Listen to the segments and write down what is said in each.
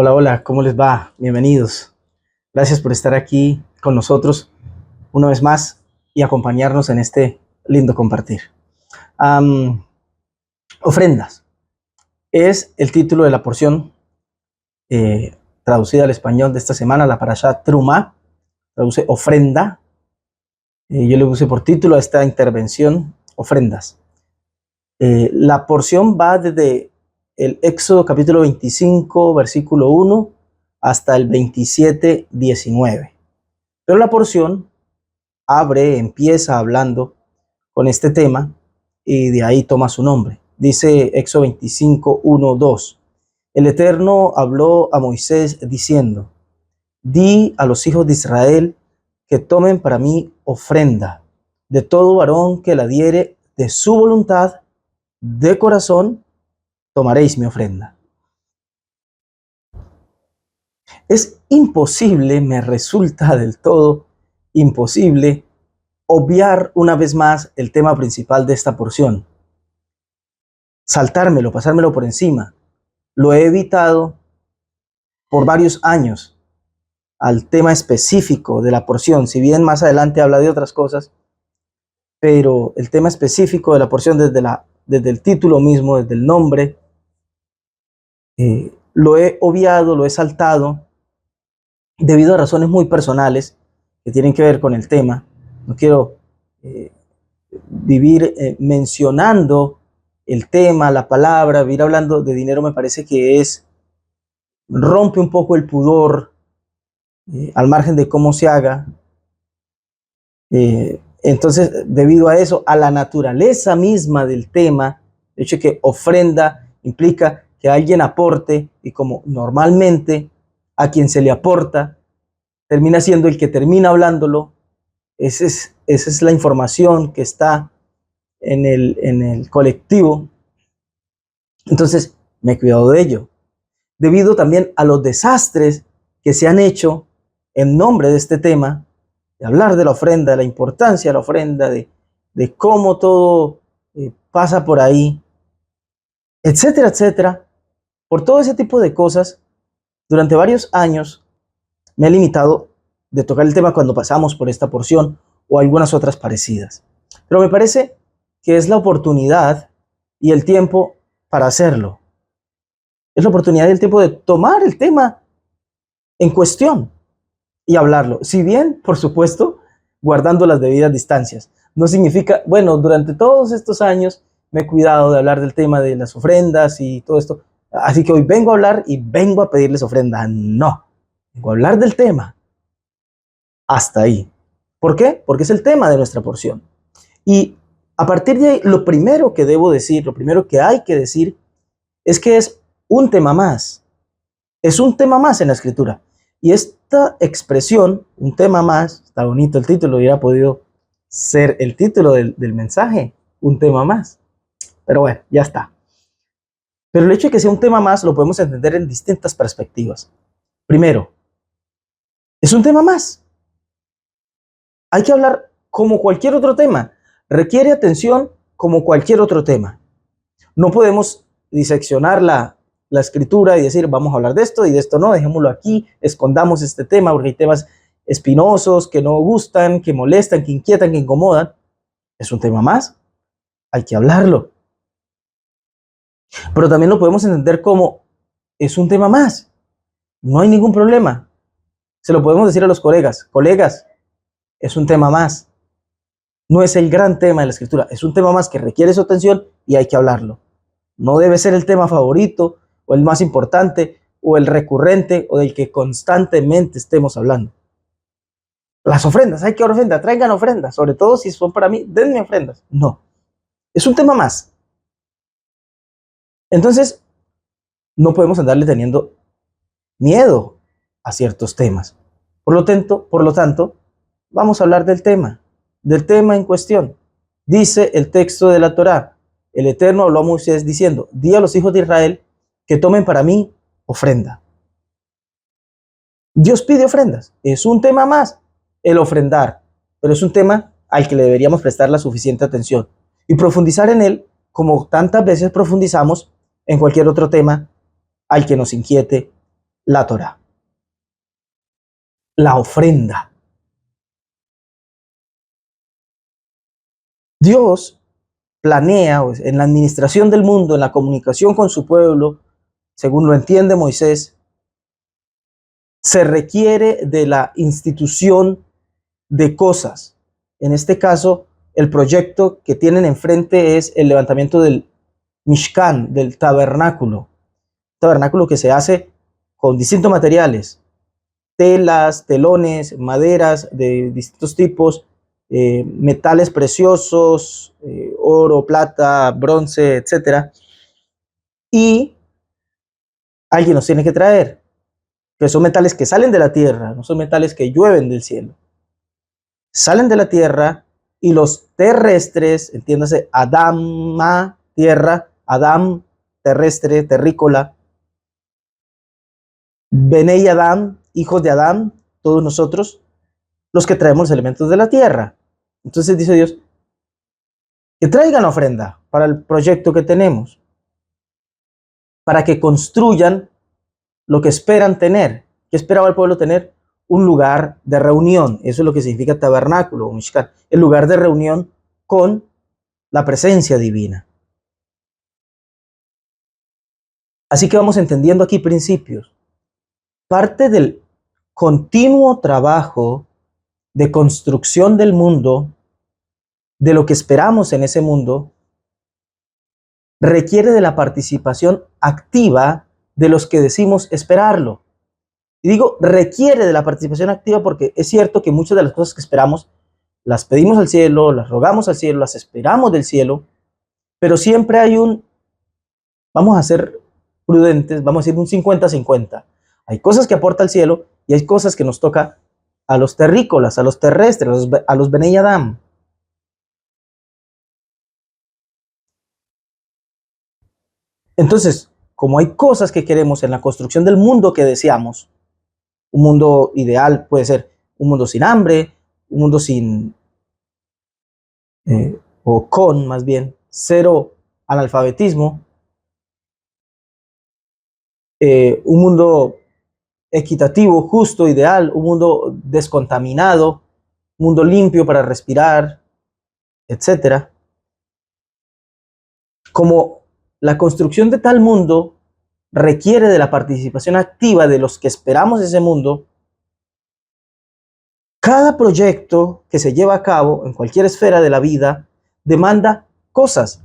Hola, hola, ¿cómo les va? Bienvenidos. Gracias por estar aquí con nosotros una vez más y acompañarnos en este lindo compartir. Am, Ofrendas es el título de la porción traducida al español de esta semana, la parashá Trumá, traduce ofrenda. Yo le puse por título a esta intervención, ofrendas. La porción va desde el Éxodo capítulo 25, versículo 1, hasta el 27, 19. Pero la porción empieza hablando con este tema y de ahí toma su nombre. Dice Éxodo 25, 1, 2. El Eterno habló a Moisés diciendo: di a los hijos de Israel que tomen para mí ofrenda de todo varón que la diere de su voluntad, de corazón, tomaréis mi ofrenda. Es imposible, me resulta del todo imposible obviar una vez más el tema principal de esta porción. Saltármelo, pasármelo por encima. Lo he evitado por varios años al tema específico de la porción, si bien más adelante habla de otras cosas, pero el tema específico de la porción desde el título mismo, desde el nombre, lo he obviado, lo he saltado debido a razones muy personales que tienen que ver con el tema. No quiero vivir mencionando el tema, la palabra, vivir hablando de dinero me parece que rompe un poco el pudor al margen de cómo se haga. Entonces, debido a eso, a la naturaleza misma del tema, de hecho que ofrenda implica que alguien aporte y como normalmente a quien se le aporta termina siendo el que termina hablándolo, esa es la información que está en el colectivo. Entonces, me he cuidado de ello. Debido también a los desastres que se han hecho en nombre de este tema, de hablar de la ofrenda, de la importancia de la ofrenda, de cómo todo pasa por ahí, etcétera, etcétera. Por todo ese tipo de cosas, durante varios años me he limitado de tocar el tema cuando pasamos por esta porción o algunas otras parecidas. Pero me parece que es la oportunidad y el tiempo para hacerlo. Es la oportunidad y el tiempo de tomar el tema en cuestión y hablarlo. Si bien, por supuesto, guardando las debidas distancias. No significa, bueno, durante todos estos años me he cuidado de hablar del tema de las ofrendas y todo esto, así que hoy vengo a hablar y vengo a pedirles ofrenda. No, vengo a hablar del tema. Hasta ahí. ¿Por qué? Porque es el tema de nuestra porción. Y a partir de ahí, lo primero que debo decir, lo primero que hay que decir, es que es un tema más. Es un tema más en la escritura. Y esta expresión, un tema más, está bonito el título, hubiera podido ser el título del mensaje, un tema más. Pero bueno, ya está. Pero el hecho de que sea un tema más lo podemos entender en distintas perspectivas. Primero, es un tema más. Hay que hablar como cualquier otro tema. Requiere atención como cualquier otro tema. No podemos diseccionar la escritura y decir, vamos a hablar de esto y de esto no, dejémoslo aquí, escondamos este tema, porque hay temas espinosos que no gustan, que molestan, que inquietan, que incomodan. Es un tema más, hay que hablarlo. Pero también lo podemos entender como es un tema más, no hay ningún problema. Se lo podemos decir a los colegas, es un tema más. No es el gran tema de la escritura, es un tema más que requiere su atención y hay que hablarlo. No debe ser el tema favorito o el más importante o el recurrente o del que constantemente estemos hablando. Las ofrendas, hay que ofrenda, traigan ofrendas, sobre todo si son para mí, denme ofrendas. No, es un tema más. Entonces, no podemos andarle teniendo miedo a ciertos temas. Por lo tanto, vamos a hablar del tema en cuestión. Dice el texto de la Torá, el Eterno habló a Moisés diciendo, di a los hijos de Israel que tomen para mí ofrenda. Dios pide ofrendas, es un tema más el ofrendar, pero es un tema al que le deberíamos prestar la suficiente atención y profundizar en él como tantas veces profundizamos en cualquier otro tema al que nos inquiete la Torá, la ofrenda. Dios planea en la administración del mundo, en la comunicación con su pueblo, según lo entiende Moisés, se requiere de la institución de cosas. En este caso, el proyecto que tienen enfrente es el levantamiento del Mishkan, del tabernáculo que se hace con distintos materiales, telas, telones, maderas de distintos tipos, metales preciosos, oro, plata, bronce, etcétera. Y alguien los tiene que traer, que son metales que salen de la tierra, no son metales que llueven del cielo. Salen de la tierra y los terrestres, entiéndase, Adama, tierra, Adam, terrestre, terrícola, Benei Adam, hijos de Adán, todos nosotros, los que traemos los elementos de la tierra. Entonces dice Dios, que traigan ofrenda para el proyecto que tenemos, para que construyan lo que esperan tener. ¿Qué esperaba el pueblo tener? Un lugar de reunión. Eso es lo que significa tabernáculo o mishkan, el lugar de reunión con la presencia divina. Así que vamos entendiendo aquí principios. Parte del continuo trabajo de construcción del mundo, de lo que esperamos en ese mundo, requiere de la participación activa de los que decimos esperarlo. Y digo, requiere de la participación activa porque es cierto que muchas de las cosas que esperamos las pedimos al cielo, las rogamos al cielo, las esperamos del cielo, pero siempre hay vamos a ser prudentes, vamos a decir un 50-50. Hay cosas que aporta el cielo y hay cosas que nos toca a los terrícolas, a los terrestres, a los Benei Adam. Entonces, como hay cosas que queremos en la construcción del mundo que deseamos, un mundo ideal puede ser un mundo sin hambre, un mundo sin, o con más bien, cero analfabetismo, un mundo equitativo, justo, ideal, un mundo descontaminado, un mundo limpio para respirar, etcétera. Como la construcción de tal mundo requiere de la participación activa de los que esperamos ese mundo, cada proyecto que se lleva a cabo en cualquier esfera de la vida demanda cosas,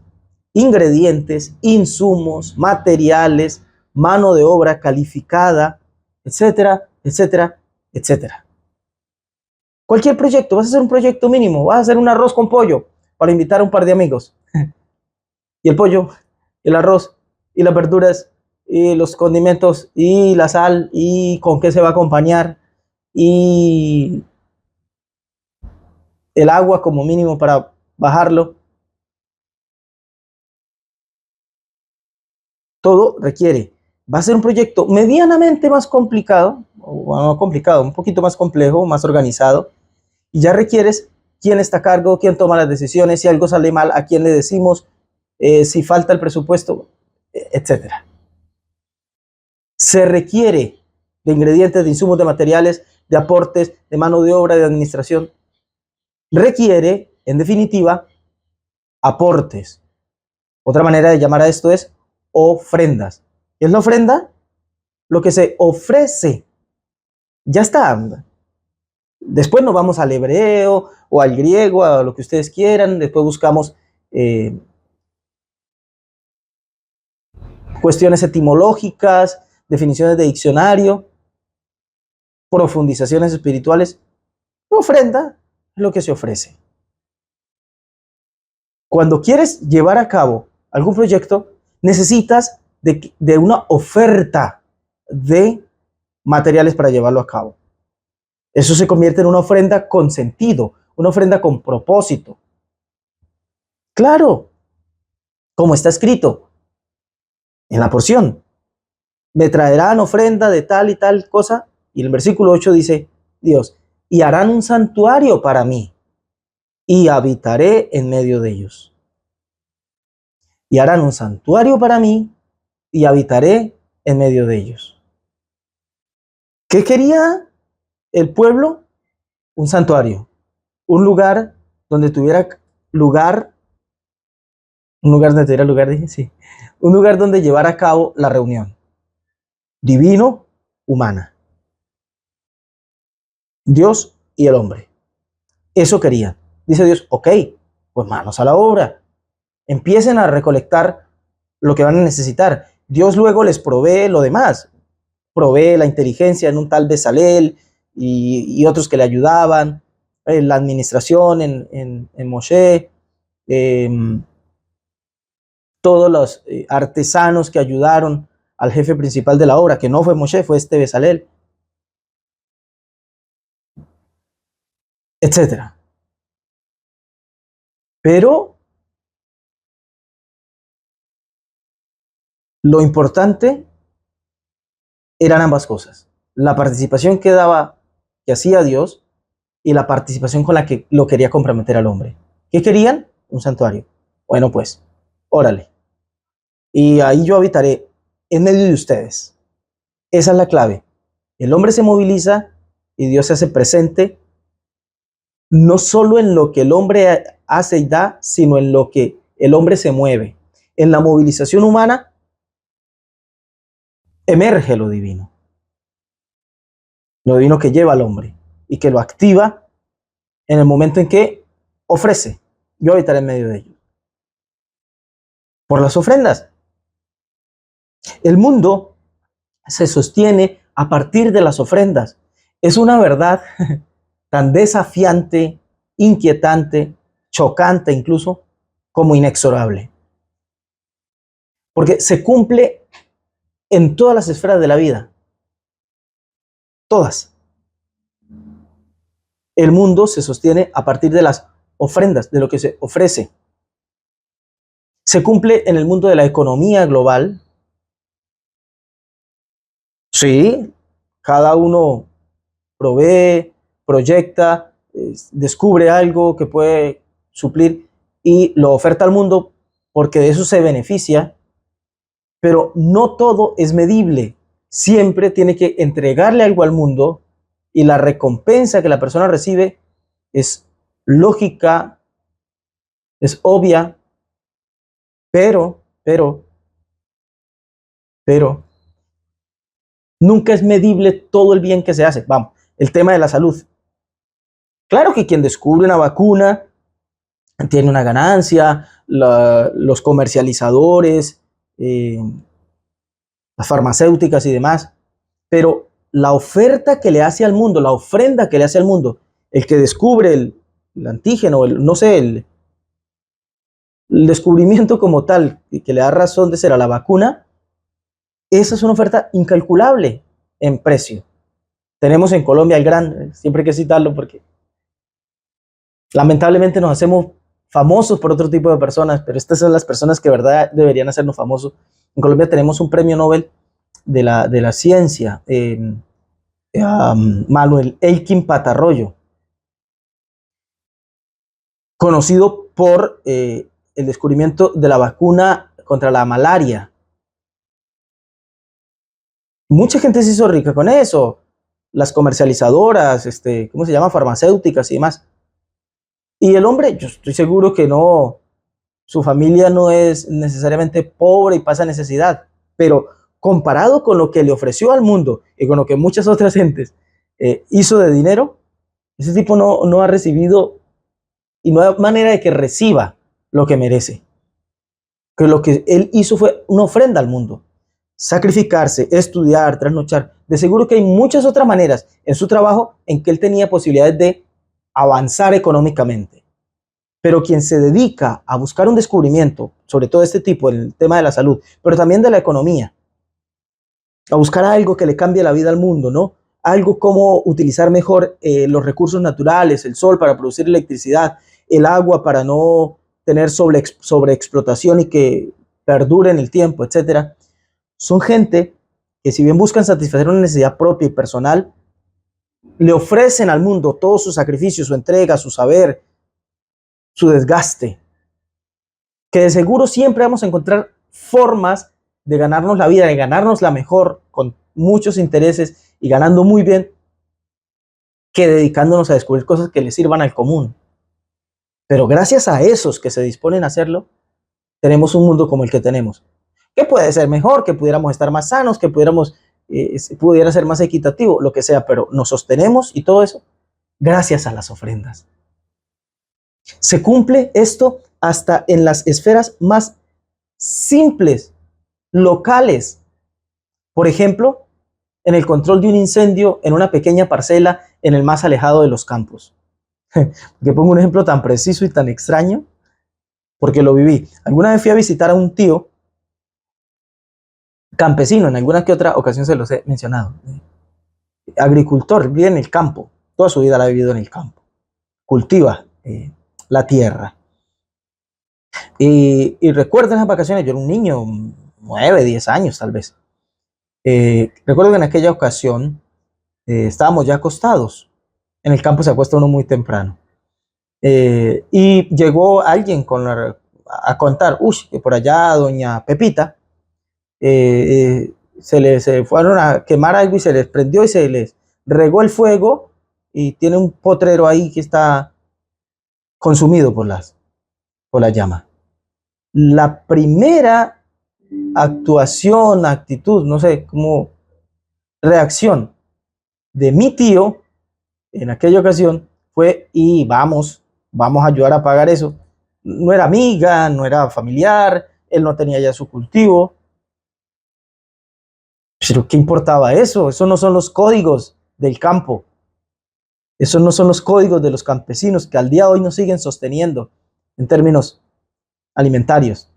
ingredientes, insumos, materiales, mano de obra calificada, etcétera, etcétera, etcétera. Cualquier proyecto, vas a hacer un proyecto mínimo, vas a hacer un arroz con pollo para invitar a un par de amigos. Y el pollo, el arroz, y las verduras, y los condimentos, y la sal, y con qué se va a acompañar, y el agua como mínimo para bajarlo. Todo requiere. Va a ser un proyecto medianamente más complicado, o no complicado, un poquito más complejo, más organizado, y ya requieres quién está a cargo, quién toma las decisiones, si algo sale mal, a quién le decimos, si falta el presupuesto, etcétera. Se requiere de ingredientes, de insumos, de materiales, de aportes, de mano de obra, de administración. Requiere, en definitiva, aportes. Otra manera de llamar a esto es ofrendas. ¿Qué es la ofrenda? Lo que se ofrece. Ya está. Después nos vamos al hebreo o al griego, a lo que ustedes quieran. Después buscamos cuestiones etimológicas, definiciones de diccionario, profundizaciones espirituales. Una ofrenda es lo que se ofrece. Cuando quieres llevar a cabo algún proyecto, necesitas de una oferta de materiales para llevarlo a cabo. Eso se convierte en una ofrenda con sentido, una ofrenda con propósito. Claro, como está escrito en la porción, me traerán ofrenda de tal y tal cosa, y el versículo 8 dice, Dios, y harán un santuario para mí, y habitaré en medio de ellos. Y harán un santuario para mí, y habitaré en medio de ellos. ¿Qué quería el pueblo? Un santuario, un lugar donde tuviera lugar, un lugar donde tuviera lugar, dije, sí, un lugar donde llevar a cabo la reunión divino, humana, Dios y el hombre. Eso querían. Dice Dios, ok, pues manos a la obra. Empiecen a recolectar lo que van a necesitar. Dios luego les provee lo demás. Provee la inteligencia en un tal Bezalel y otros que le ayudaban, la administración en Moshe, todos los artesanos que ayudaron al jefe principal de la obra, que no fue Moshe, fue este Bezalel, etc. Pero lo importante eran ambas cosas. La participación que hacía Dios y la participación con la que lo quería comprometer al hombre. ¿Qué querían? Un santuario. Bueno, pues, órale. Y ahí yo habitaré en medio de ustedes. Esa es la clave. El hombre se moviliza y Dios se hace presente no solo en lo que el hombre hace y da, sino en lo que el hombre se mueve. En la movilización humana emerge lo divino que lleva al hombre y que lo activa en el momento en que ofrece. Yo habitaré en medio de ellos. Por las ofrendas. El mundo se sostiene a partir de las ofrendas. Es una verdad tan desafiante, inquietante, chocante incluso, como inexorable. Porque se cumple en todas las esferas de la vida. Todas. El mundo se sostiene a partir de las ofrendas, de lo que se ofrece. Se cumple en el mundo de la economía global. Sí, cada uno provee, proyecta, descubre algo que puede suplir y lo oferta al mundo porque de eso se beneficia, pero no todo es medible. Siempre tiene que entregarle algo al mundo y la recompensa que la persona recibe es lógica, es obvia, pero, nunca es medible todo el bien que se hace. Vamos, el tema de la salud. Claro que quien descubre una vacuna tiene una ganancia, los comercializadores, las farmacéuticas y demás, pero la oferta que le hace al mundo, la ofrenda que le hace al mundo, el que descubre el antígeno, no sé, el descubrimiento como tal, y que le da razón de ser a la vacuna, esa es una oferta incalculable en precio. Tenemos en Colombia el gran, siempre hay que citarlo porque lamentablemente nos hacemos famosos por otro tipo de personas, pero estas son las personas que de verdad deberían hacernos famosos. En Colombia tenemos un premio Nobel de la ciencia, Manuel Elkin Patarroyo, conocido por el descubrimiento de la vacuna contra la malaria. Mucha gente se hizo rica con eso, las comercializadoras, ¿cómo se llama? Farmacéuticas y demás. Y el hombre, yo estoy seguro que no, su familia no es necesariamente pobre y pasa necesidad, pero comparado con lo que le ofreció al mundo y con lo que muchas otras gentes hizo de dinero, ese tipo no ha recibido y no hay manera de que reciba lo que merece. Que lo que él hizo fue una ofrenda al mundo. Sacrificarse, estudiar, trasnochar. De seguro que hay muchas otras maneras en su trabajo en que él tenía posibilidades de avanzar económicamente. Pero quien se dedica a buscar un descubrimiento, sobre todo este tipo, en el tema de la salud, pero también de la economía, a buscar algo que le cambie la vida al mundo, ¿no? Algo como utilizar mejor los recursos naturales, el sol para producir electricidad, el agua para no tener sobreexplotación y que perdure en el tiempo, etcétera. Son gente que, si bien buscan satisfacer una necesidad propia y personal, le ofrecen al mundo todo su sacrificio, su entrega, su saber, su desgaste, que de seguro siempre vamos a encontrar formas de ganarnos la vida, de ganarnos la mejor, con muchos intereses y ganando muy bien, que dedicándonos a descubrir cosas que les sirvan al común. Pero gracias a esos que se disponen a hacerlo, tenemos un mundo como el que tenemos. Que puede ser mejor, que pudiéramos estar más sanos, que pudiera ser más equitativo, lo que sea, pero nos sostenemos y todo eso gracias a las ofrendas. Se cumple esto hasta en las esferas más simples, locales. Por ejemplo, en el control de un incendio en una pequeña parcela en el más alejado de los campos. Que pongo un ejemplo tan preciso y tan extraño, porque lo viví. Alguna vez fui a visitar a un tío campesino, en alguna que otra ocasión se los he mencionado. Agricultor, vive en el campo, toda su vida la ha vivido en el campo. Cultiva la tierra. Y recuerdo en esas vacaciones, yo era un niño, 9, 10 años tal vez. Recuerdo que en aquella ocasión estábamos ya acostados. En el campo se acuesta uno muy temprano. Y llegó alguien a contar, que por allá doña Pepita se fueron a quemar algo y se les prendió y se les regó el fuego y tiene un potrero ahí que está consumido por la llama. La primera actuación, actitud, no sé cómo, reacción de mi tío en aquella ocasión fue, y vamos a ayudar a pagar eso. No era amiga, no era familiar, él no tenía ya su cultivo. Pero ¿qué importaba eso? Eso no son los códigos del campo. Esos no son los códigos de los campesinos que al día de hoy nos siguen sosteniendo en términos alimentarios.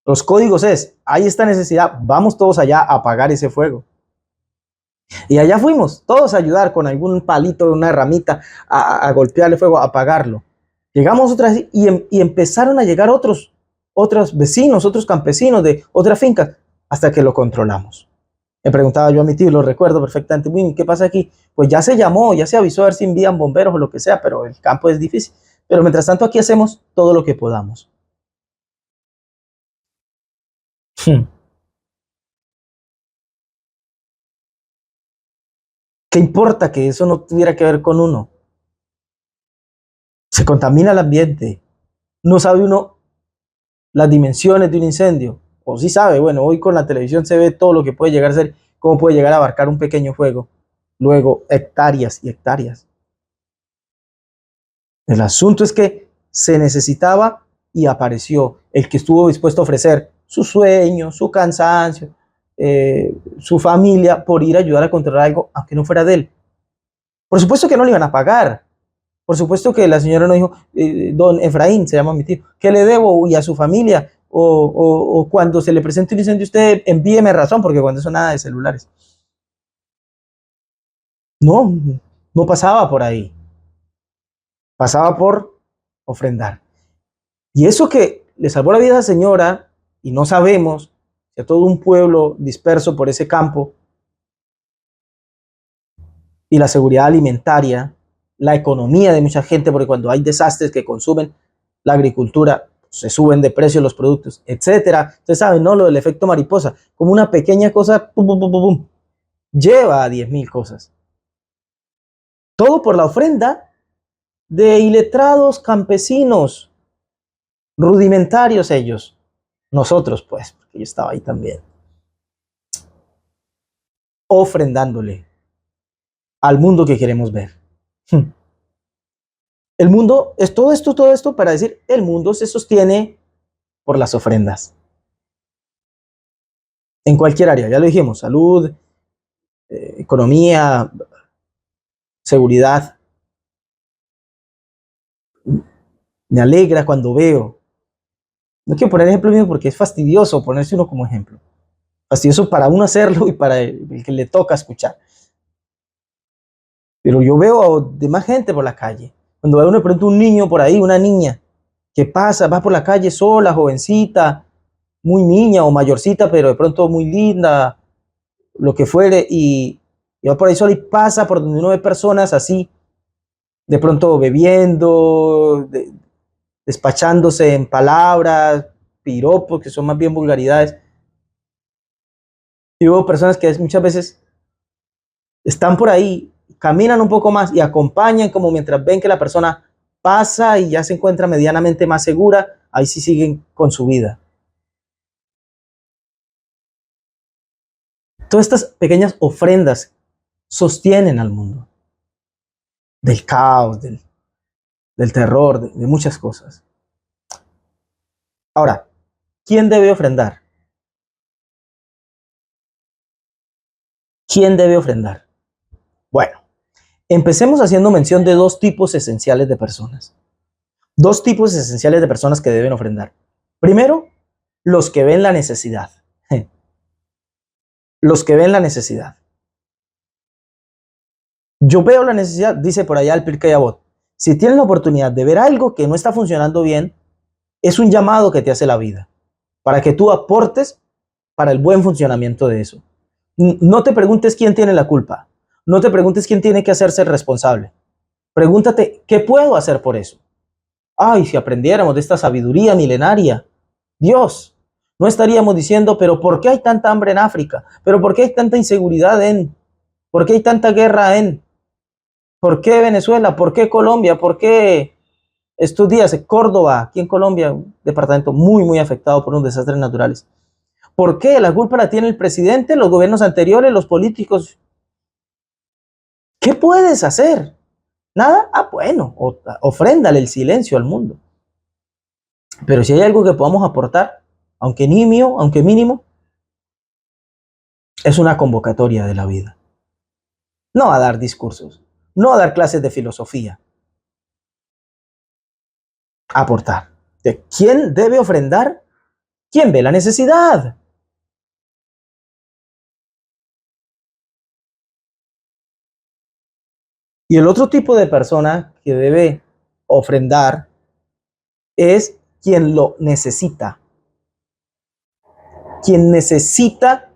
Los códigos es, hay esta necesidad, vamos todos allá a apagar ese fuego. Y allá fuimos, todos a ayudar con algún palito, una ramita, a golpearle fuego, a apagarlo. Llegamos otra vez y empezaron a llegar otros vecinos, otros campesinos de otras fincas, hasta que lo controlamos. Le preguntaba yo a mi tío, lo recuerdo perfectamente, ¿qué pasa aquí? Pues ya se llamó, ya se avisó a ver si envían bomberos o lo que sea, pero el campo es difícil. Pero mientras tanto aquí hacemos todo lo que podamos. ¿Qué importa que eso no tuviera que ver con uno? Se contamina el ambiente. No sabe uno las dimensiones de un incendio. O sí sabe, bueno, hoy con la televisión se ve todo lo que puede llegar a ser, cómo puede llegar a abarcar un pequeño fuego. Luego, hectáreas y hectáreas. El asunto es que se necesitaba y apareció el que estuvo dispuesto a ofrecer su sueño, su cansancio, su familia por ir a ayudar a controlar algo, aunque no fuera de él. Por supuesto que no le iban a pagar. Por supuesto que la señora no dijo, don Efraín, se llama mi tío, ¿qué le debo? Y a su familia, o cuando se le presente un incendio, usted envíeme razón, porque cuando eso nada de celulares. No, no pasaba por ahí. Pasaba por ofrendar. Y eso que le salvó la vida a la señora, y no sabemos si a todo un pueblo disperso por ese campo, y la seguridad alimentaria, la economía de mucha gente, porque cuando hay desastres que consumen la agricultura, se suben de precio los productos, etcétera. Ustedes saben, ¿no? Lo del efecto mariposa, como una pequeña cosa, pum, pum, pum, pum, lleva a 10,000 cosas. Todo por la ofrenda de iletrados campesinos, rudimentarios ellos. Nosotros, pues, porque yo estaba ahí también, ofrendándole al mundo que queremos ver. El mundo es todo esto para decir, el mundo se sostiene por las ofrendas. En cualquier área, ya lo dijimos, salud, economía, seguridad. Me alegra cuando veo. No quiero poner ejemplo mío porque es fastidioso ponerse uno como ejemplo. Fastidioso para uno hacerlo y para el que le toca escuchar. Pero yo veo a demás gente por la calle. Cuando veo de pronto un niño por ahí, una niña, que pasa, va por la calle sola, jovencita, muy niña o mayorcita, pero de pronto muy linda, lo que fuere, y va por ahí sola y pasa por donde uno ve personas así, de pronto bebiendo, despachándose en palabras, piropos, que son más bien vulgaridades. Y hubo personas que muchas veces están por ahí, caminan un poco más y acompañan como mientras ven que la persona pasa y ya se encuentra medianamente más segura, ahí sí siguen con su vida. Todas estas pequeñas ofrendas sostienen al mundo del caos, del terror, de muchas cosas. Ahora, ¿quién debe ofrendar? ¿Quién debe ofrendar? Bueno, empecemos haciendo mención de dos tipos esenciales de personas. Dos tipos esenciales de personas que deben ofrendar. Primero, los que ven la necesidad. Los que ven la necesidad. Yo veo la necesidad, dice por allá el Pirkei Avot. Si tienes la oportunidad de ver algo que no está funcionando bien, es un llamado que te hace la vida, para que tú aportes para el buen funcionamiento de eso. No te preguntes quién tiene la culpa, no te preguntes quién tiene que hacerse responsable. Pregúntate, ¿qué puedo hacer por eso? Ay, si aprendiéramos de esta sabiduría milenaria, Dios, no estaríamos diciendo, pero ¿por qué hay tanta hambre en África? ¿Pero por qué hay tanta inseguridad en? ¿Por qué hay tanta guerra en? ¿Por qué Venezuela? ¿Por qué Colombia? ¿Por qué estos días Córdoba, aquí en Colombia, un departamento muy, muy afectado por unos desastres naturales? ¿Por qué? La culpa la tiene el presidente, los gobiernos anteriores, los políticos. ¿Qué puedes hacer? Nada. Ah, bueno, ofréndale el silencio al mundo. Pero si hay algo que podamos aportar, aunque nimio, aunque mínimo, es una convocatoria de la vida. No a dar discursos, no a dar clases de filosofía, aportar. ¿De quién debe ofrendar? ¿Quién ve la necesidad? Y el otro tipo de persona que debe ofrendar es quien lo necesita. Quien necesita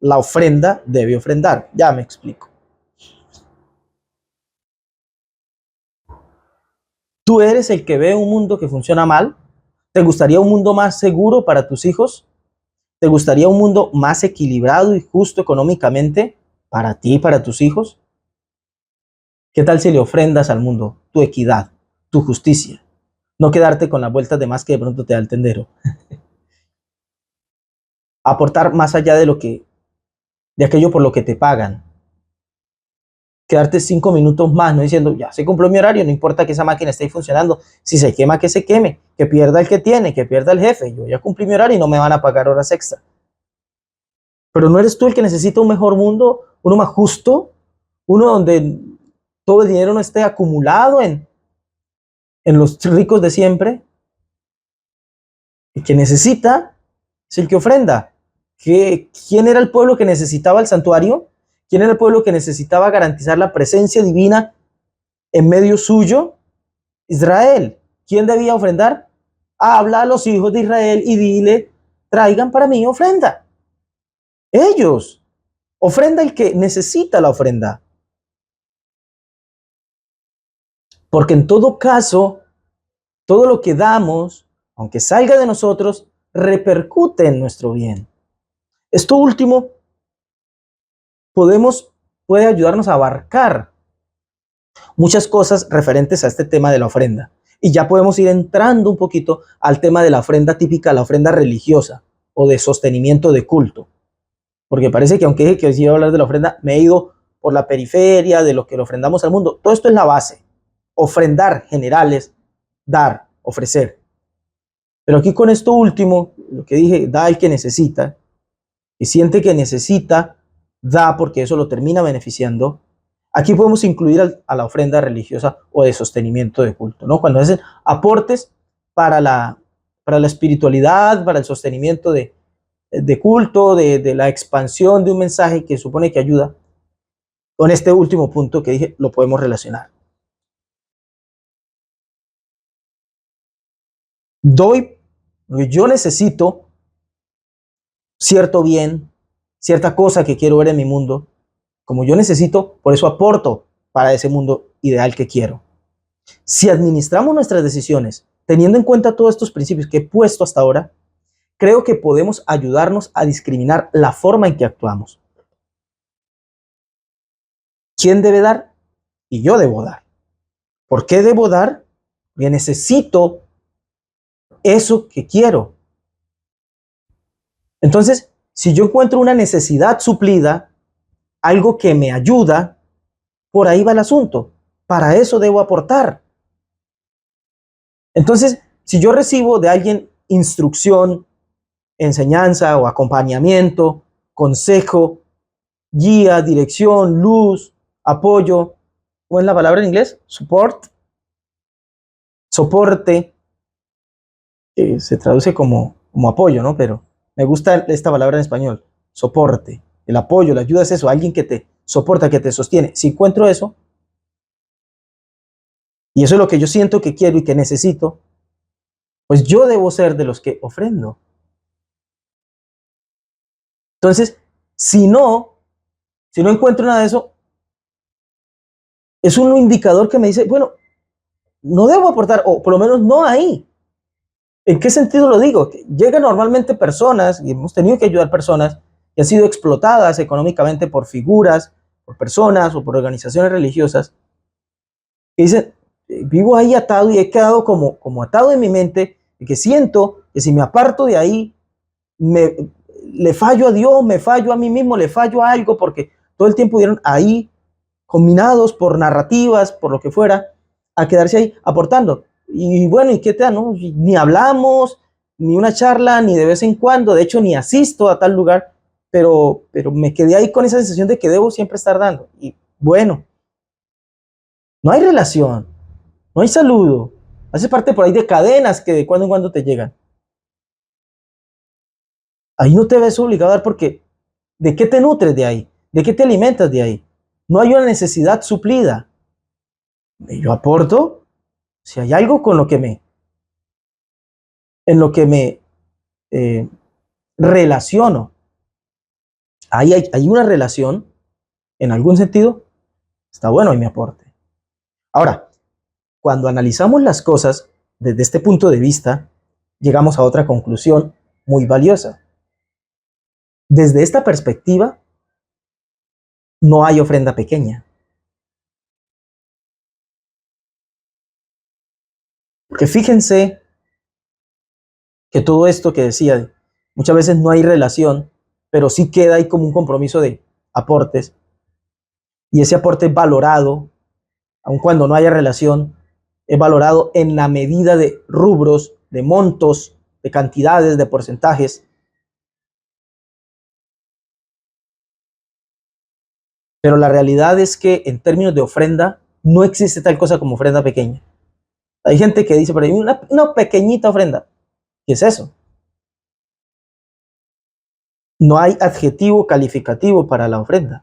la ofrenda debe ofrendar. Ya me explico. Tú eres el que ve un mundo que funciona mal. ¿Te gustaría un mundo más seguro para tus hijos? ¿Te gustaría un mundo más equilibrado y justo económicamente para ti y para tus hijos? ¿Qué tal si le ofrendas al mundo tu equidad, tu justicia? No quedarte con las vueltas de más que de pronto te da el tendero. Aportar más allá de aquello por lo que te pagan. Quedarte 5 minutos más, no diciendo, ya se cumplió mi horario, no importa que esa máquina esté funcionando. Si se quema, que se queme, que pierda el que tiene, que pierda el jefe. Yo ya cumplí mi horario y no me van a pagar horas extra. Pero no eres tú el que necesita un mejor mundo, uno más justo, uno donde todo el dinero no esté acumulado en los ricos de siempre. El que necesita es el que ofrenda. ¿Quién era el pueblo que necesitaba el santuario? ¿Quién era el pueblo que necesitaba garantizar la presencia divina en medio suyo? Israel. ¿Quién debía ofrendar? Habla a los hijos de Israel y dile, traigan para mí ofrenda. Ellos. Ofrenda el que necesita la ofrenda. Porque en todo caso, todo lo que damos, aunque salga de nosotros, repercute en nuestro bien. Esto último puede ayudarnos a abarcar muchas cosas referentes a este tema de la ofrenda. Y ya podemos ir entrando un poquito al tema de la ofrenda típica, la ofrenda religiosa o de sostenimiento de culto. Porque parece que aunque que iba a hablar de la ofrenda, me he ido por la periferia de lo que le ofrendamos al mundo. Todo esto es la base. Ofrendar, generales, dar, ofrecer. Pero aquí con esto último, lo que dije, da al que necesita, y siente que necesita, da porque eso lo termina beneficiando. Aquí podemos incluir a la ofrenda religiosa o de sostenimiento de culto, ¿no? Cuando hacen aportes para la espiritualidad, para el sostenimiento de culto, de la expansión de un mensaje que supone que ayuda. Con este último punto que dije, lo podemos relacionar. Doy lo que yo necesito, cierto bien, cierta cosa que quiero ver en mi mundo, como yo necesito, por eso aporto para ese mundo ideal que quiero. Si administramos nuestras decisiones teniendo en cuenta todos estos principios que he puesto hasta ahora, creo que podemos ayudarnos a discriminar la forma en que actuamos. ¿quién debe dar? Y yo debo dar. ¿Por qué debo dar? Porque necesito eso que quiero. Entonces, si yo encuentro una necesidad suplida, algo que me ayuda, por ahí va el asunto. Para eso debo aportar. Entonces, si yo recibo de alguien instrucción, enseñanza o acompañamiento, consejo, guía, dirección, luz, apoyo, ¿cómo es la palabra en inglés? Support, soporte, se traduce como apoyo, ¿no? Pero me gusta esta palabra en español, soporte. El apoyo, la ayuda es eso, alguien que te soporta, que te sostiene. Si encuentro eso, y eso es lo que yo siento que quiero y que necesito, pues yo debo ser de los que ofrendo. Entonces, si no encuentro nada de eso, es un indicador que me dice, bueno, no debo aportar, o por lo menos no ahí. ¿En qué sentido lo digo? Que llegan normalmente personas, y hemos tenido que ayudar personas, que han sido explotadas económicamente por figuras, por personas o por organizaciones religiosas, que dicen, vivo ahí atado y he quedado como atado en mi mente, y que siento que si me aparto de ahí, le fallo a Dios, me fallo a mí mismo, le fallo a algo, porque todo el tiempo dieron ahí, combinados por narrativas, por lo que fuera, a quedarse ahí aportando. Y bueno, ¿y qué te da? No? Ni hablamos, ni una charla, ni de vez en cuando, de hecho ni asisto a tal lugar, pero me quedé ahí con esa sensación de que debo siempre estar dando. Y bueno, no hay relación, no hay saludo, hace parte por ahí de cadenas que de cuando en cuando te llegan. Ahí no te ves obligado a dar porque ¿de qué te nutres de ahí? ¿De qué te alimentas de ahí? No hay una necesidad suplida. Yo aporto si hay algo en lo que me eh, relaciono. Ahí hay una relación, en algún sentido, está bueno y me aporte. Ahora, cuando analizamos las cosas desde este punto de vista, llegamos a otra conclusión muy valiosa. Desde esta perspectiva, no hay ofrenda pequeña. Porque fíjense que todo esto que decía, muchas veces no hay relación, pero sí queda ahí como un compromiso de aportes. Y ese aporte es valorado, aun cuando no haya relación, es valorado en la medida de rubros, de montos, de cantidades, de porcentajes. Pero la realidad es que en términos de ofrenda, no existe tal cosa como ofrenda pequeña. Hay gente que dice por ahí, una pequeñita ofrenda. ¿Qué es eso? No hay adjetivo calificativo para la ofrenda.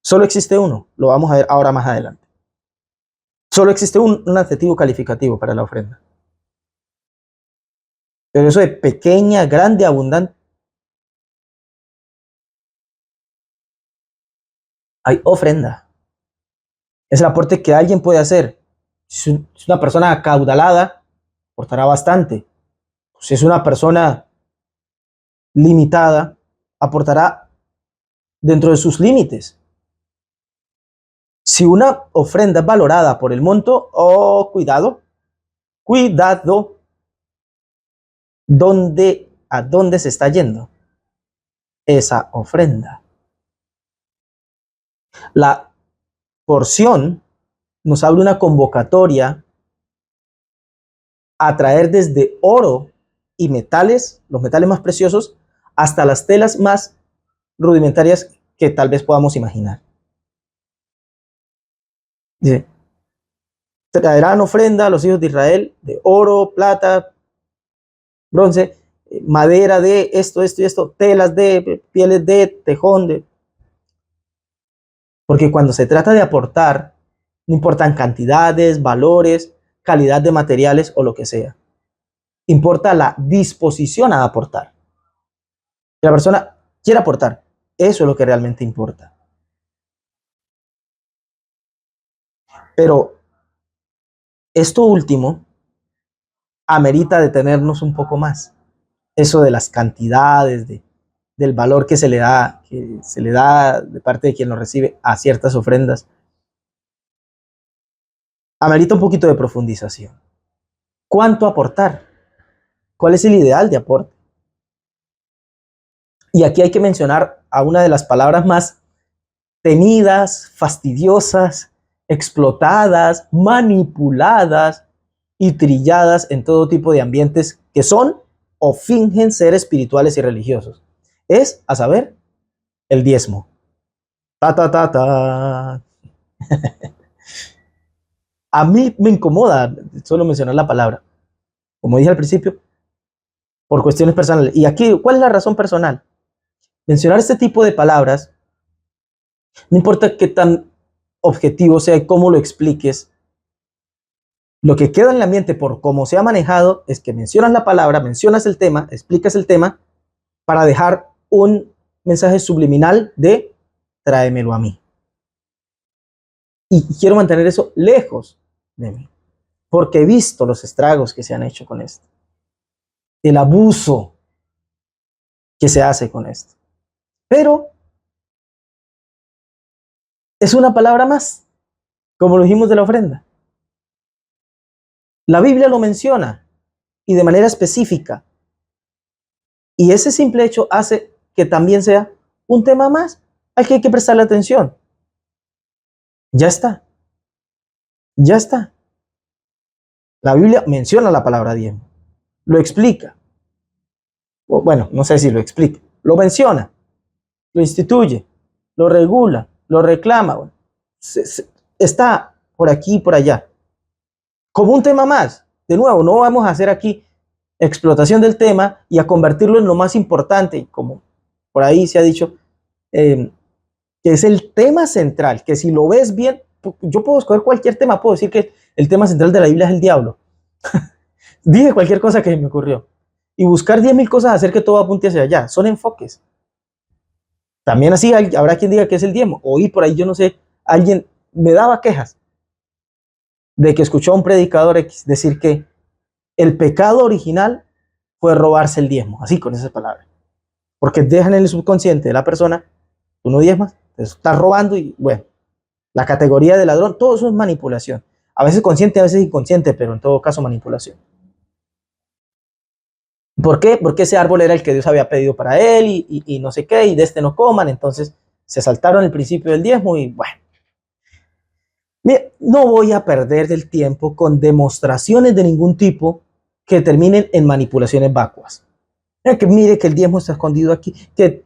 Solo existe uno. Lo vamos a ver ahora más adelante. Solo existe un adjetivo calificativo para la ofrenda. Pero eso de pequeña, grande, abundante, hay ofrenda. Es el aporte que alguien puede hacer. Si es una persona acaudalada, aportará bastante. Si es una persona limitada, aportará dentro de sus límites. Si una ofrenda es valorada por el monto, oh, cuidado, cuidado, ¿a dónde se está yendo esa ofrenda? La porción nos abre una convocatoria a traer desde oro y metales, los metales más preciosos, hasta las telas más rudimentarias que tal vez podamos imaginar. Dice, traerán ofrenda a los hijos de Israel de oro, plata, bronce, madera de esto, esto y esto, telas de, pieles de, tejón de. Porque cuando se trata de aportar, no importan cantidades, valores, calidad de materiales o lo que sea. Importa la disposición a aportar. Que la persona quiere aportar. Eso es lo que realmente importa. Pero esto último amerita detenernos un poco más. Eso de las cantidades, del valor que se le da de parte de quien lo recibe a ciertas ofrendas. amerita un poquito de profundización. ¿Cuánto aportar? ¿Cuál es el ideal de aporte? Y aquí hay que mencionar a una de las palabras más temidas, fastidiosas, explotadas, manipuladas y trilladas en todo tipo de ambientes que son o fingen ser espirituales y religiosos. Es, a saber, el diezmo. Ta, ta, ta, ta. A mí me incomoda solo mencionar la palabra, como dije al principio, por cuestiones personales. Y aquí, ¿cuál es la razón personal? Mencionar este tipo de palabras, no importa qué tan objetivo sea y cómo lo expliques, lo que queda en el ambiente por cómo se ha manejado es que mencionas la palabra, mencionas el tema, explicas el tema para dejar un mensaje subliminal de tráemelo a mí. Y quiero mantener eso lejos de mí, porque he visto los estragos que se han hecho con esto, el abuso que se hace con esto. Pero es una palabra más, como lo dijimos de la ofrenda. La Biblia lo menciona y de manera específica. Y ese simple hecho hace que también sea un tema más al que hay que prestarle atención. Ya está. Ya está. La Biblia menciona la palabra diezmo. Lo explica. O, bueno, no sé si lo explica. Lo menciona. Lo instituye. Lo regula. Lo reclama. Bueno, está por aquí y por allá. Como un tema más. De nuevo, no vamos a hacer aquí explotación del tema y a convertirlo en lo más importante, como por ahí se ha dicho, que es el tema central, que si lo ves bien, yo puedo escoger cualquier tema, puedo decir que el tema central de la Biblia es el diablo. Dije cualquier cosa que me ocurrió. Y buscar 10.000 cosas, hacer que todo apunte hacia allá. Son enfoques. También así habrá quien diga que es el diezmo. Oí por ahí, yo no sé, alguien me daba quejas de que escuchó a un predicador X decir que el pecado original fue robarse el diezmo. Así con esas palabras. Porque dejan en el subconsciente de la persona, tú no diezmas, te estás robando y bueno, la categoría de ladrón, todo eso es manipulación. A veces consciente, a veces inconsciente, pero en todo caso manipulación. ¿Por qué? Porque ese árbol era el que Dios había pedido para él y no sé qué, y de este no coman, entonces se saltaron el principio del diezmo y bueno. Mire, no voy a perder el tiempo con demostraciones de ningún tipo que terminen en manipulaciones vacuas. Que mire que el diezmo está escondido aquí, que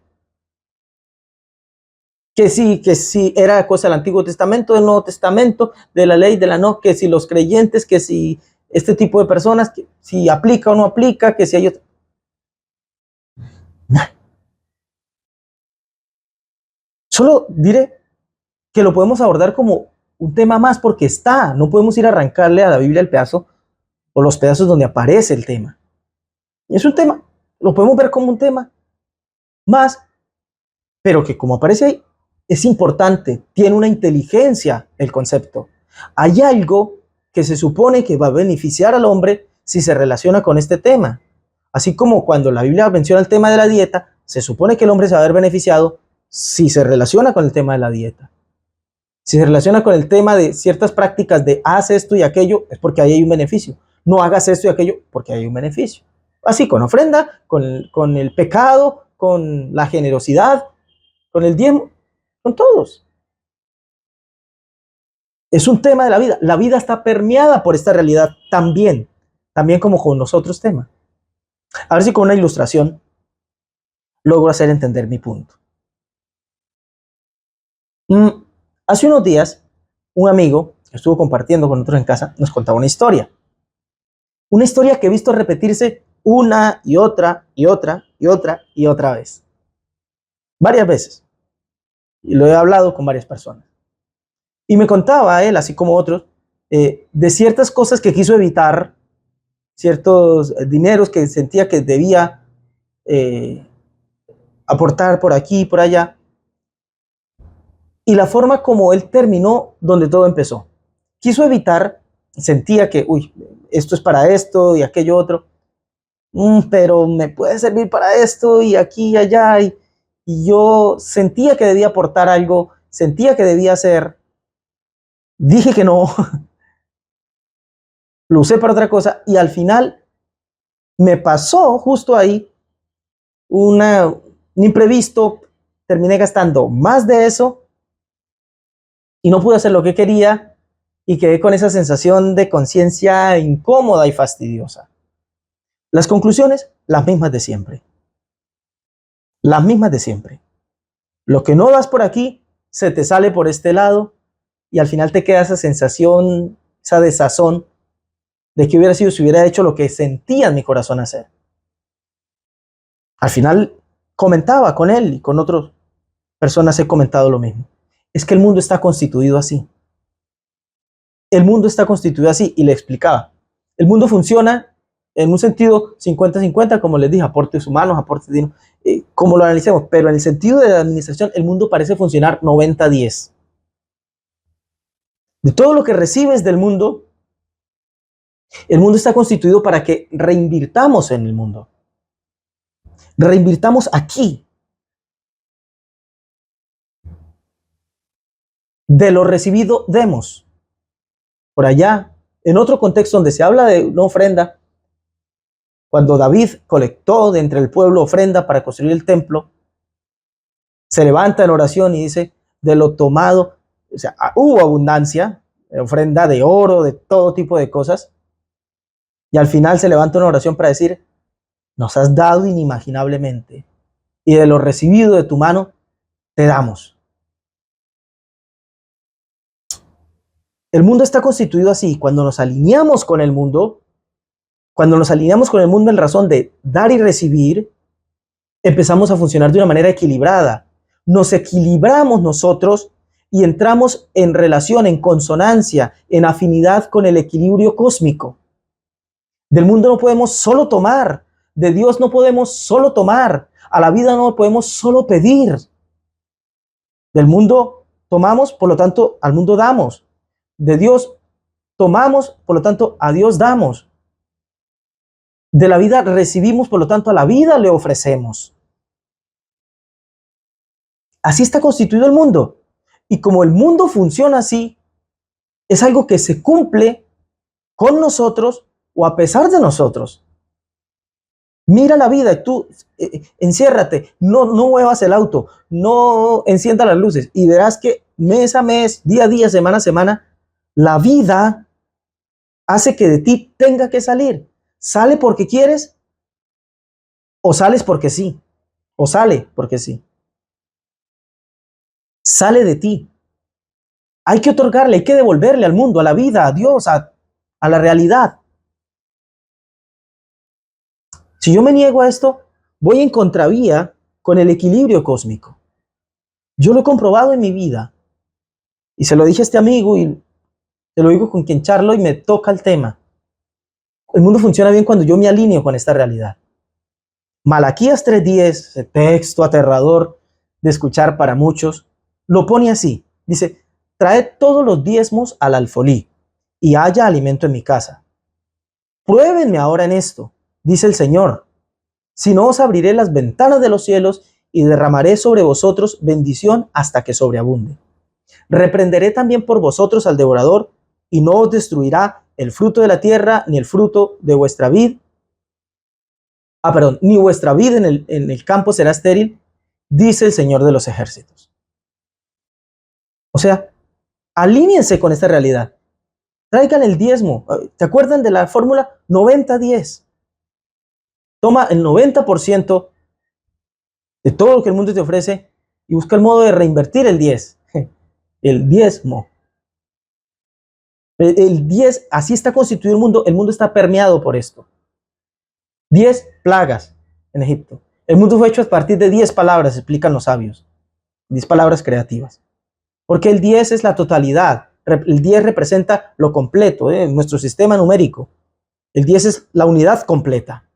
sí, era cosa del Antiguo Testamento, del Nuevo Testamento, de la ley, de la no, que si los creyentes, que si este tipo de personas, que si aplica o no aplica, que si hay otro. Solo diré que lo podemos abordar como un tema más porque está, no podemos ir a arrancarle a la Biblia el pedazo o los pedazos donde aparece el tema. Es un tema, lo podemos ver como un tema más, pero que como aparece ahí, es importante, tiene una inteligencia el concepto. Hay algo que se supone que va a beneficiar al hombre si se relaciona con este tema. Así como cuando la Biblia menciona el tema de la dieta, se supone que el hombre se va a ver beneficiado si se relaciona con el tema de la dieta. Si se relaciona con el tema de ciertas prácticas de haz esto y aquello, es porque ahí hay un beneficio. No hagas esto y aquello, porque hay un beneficio. Así, con ofrenda, con el pecado, con la generosidad, con el diezmo, con todos. Es un tema de la vida. La vida está permeada por esta realidad también, también como con los otros temas. A ver si con una ilustración logro hacer entender mi punto. Hace unos días, un amigo que estuvo compartiendo con nosotros en casa nos contaba una historia. Una historia que he visto repetirse una y otra y otra y otra y otra vez. Varias veces. Y lo he hablado con varias personas. Y me contaba a él, así como otros, de ciertas cosas que quiso evitar, ciertos dineros que sentía que debía aportar por aquí y por allá. Y la forma como él terminó donde todo empezó. Quiso evitar, sentía que, uy, esto es para esto y aquello otro, pero me puede servir para esto y aquí y allá. Y yo sentía que debía aportar algo, sentía que debía hacer. Dije que no, lo usé para otra cosa y al final me pasó justo ahí un imprevisto, terminé gastando más de eso y no pude hacer lo que quería y quedé con esa sensación de conciencia incómoda y fastidiosa. Las conclusiones, las mismas de siempre. Las mismas de siempre. Lo que no das por aquí, se te sale por este lado y al final te queda esa sensación, esa desazón de que hubiera sido si hubiera hecho lo que sentía en mi corazón hacer. Al final comentaba con él y con otras personas he comentado lo mismo. Es que el mundo está constituido así. El mundo está constituido así y le explicaba. El mundo funciona en un sentido 50-50, como les dije, aportes humanos, aportes divinos, como lo analicemos, pero en el sentido de la administración, el mundo parece funcionar 90-10. De todo lo que recibes del mundo, el mundo está constituido para que reinvirtamos en el mundo. Reinvirtamos aquí. De lo recibido, demos. Por allá, en otro contexto donde se habla de una ofrenda, cuando David colectó de entre el pueblo ofrenda para construir el templo, se levanta en oración y dice, de lo tomado, o sea, hubo abundancia, ofrenda de oro, de todo tipo de cosas, y al final se levanta una oración para decir, nos has dado inimaginablemente, y de lo recibido de tu mano, te damos. El mundo está constituido así, cuando nos alineamos con el mundo, en razón de dar y recibir, empezamos a funcionar de una manera equilibrada. Nos equilibramos nosotros y entramos en relación, en consonancia, en afinidad con el equilibrio cósmico. Del mundo no podemos solo tomar, de Dios no podemos solo tomar, a la vida no podemos solo pedir. Del mundo tomamos, por lo tanto, al mundo damos. De Dios tomamos, por lo tanto, a Dios damos. De la vida recibimos, por lo tanto, a la vida le ofrecemos. Así está constituido el mundo. Y como el mundo funciona así, es algo que se cumple con nosotros o a pesar de nosotros. Mira la vida y tú enciérrate, no muevas el auto, no encienda las luces y verás que mes a mes, día a día, semana a semana, la vida hace que de ti tenga que salir. ¿Sale porque quieres o sales porque sí? O sale porque sí. Sale de ti. Hay que otorgarle, hay que devolverle al mundo, a la vida, a Dios, a la realidad. Si yo me niego a esto, voy en contravía con el equilibrio cósmico. Yo lo he comprobado en mi vida. Y se lo dije a este amigo y te lo digo con quien charlo y me toca el tema. El mundo funciona bien cuando yo me alineo con esta realidad. Malaquías 3:10, ese texto aterrador de escuchar para muchos, lo pone así. Dice, traed todos los diezmos al alfolí y haya alimento en mi casa. Pruébenme ahora en esto, dice el Señor. Si no, os abriré las ventanas de los cielos y derramaré sobre vosotros bendición hasta que sobreabunde. Reprenderé también por vosotros al devorador y no os destruirá el fruto de la tierra ni el fruto de vuestra vid. Ni vuestra vid en el campo será estéril, dice el Señor de los ejércitos. O sea, alíñense con esta realidad. Traigan el diezmo. ¿Te acuerdan de la fórmula 90-10? Toma el 90% de todo lo que el mundo te ofrece y busca el modo de reinvertir el 10. El diezmo. El 10, así está constituido el mundo está permeado por esto. 10 plagas en Egipto. El mundo fue hecho a partir de 10 palabras, explican los sabios. 10 palabras creativas. Porque el 10 es la totalidad. El 10 representa lo completo, nuestro sistema numérico. El 10 es la unidad completa.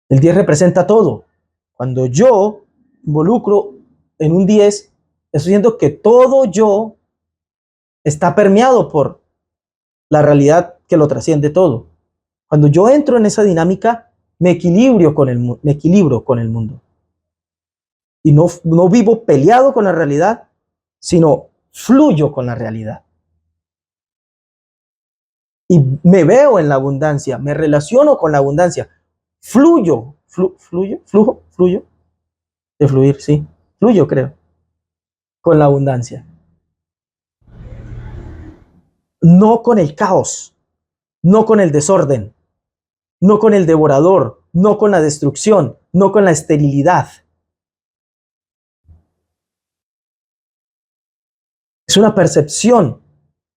El 10 representa todo. Cuando yo involucro en un 10, estoy diciendo que todo yo está permeado por la realidad que lo trasciende todo. Cuando yo entro en esa dinámica, me equilibro con el mundo. Y no vivo peleado con la realidad, sino fluyo con la realidad. y me veo en la abundancia, me relaciono con la abundancia, fluyo, fluyo, de fluir, sí, fluyo creo, con la abundancia, no con el caos, no con el desorden, no con el devorador, no con la destrucción, no con la esterilidad. Es una percepción,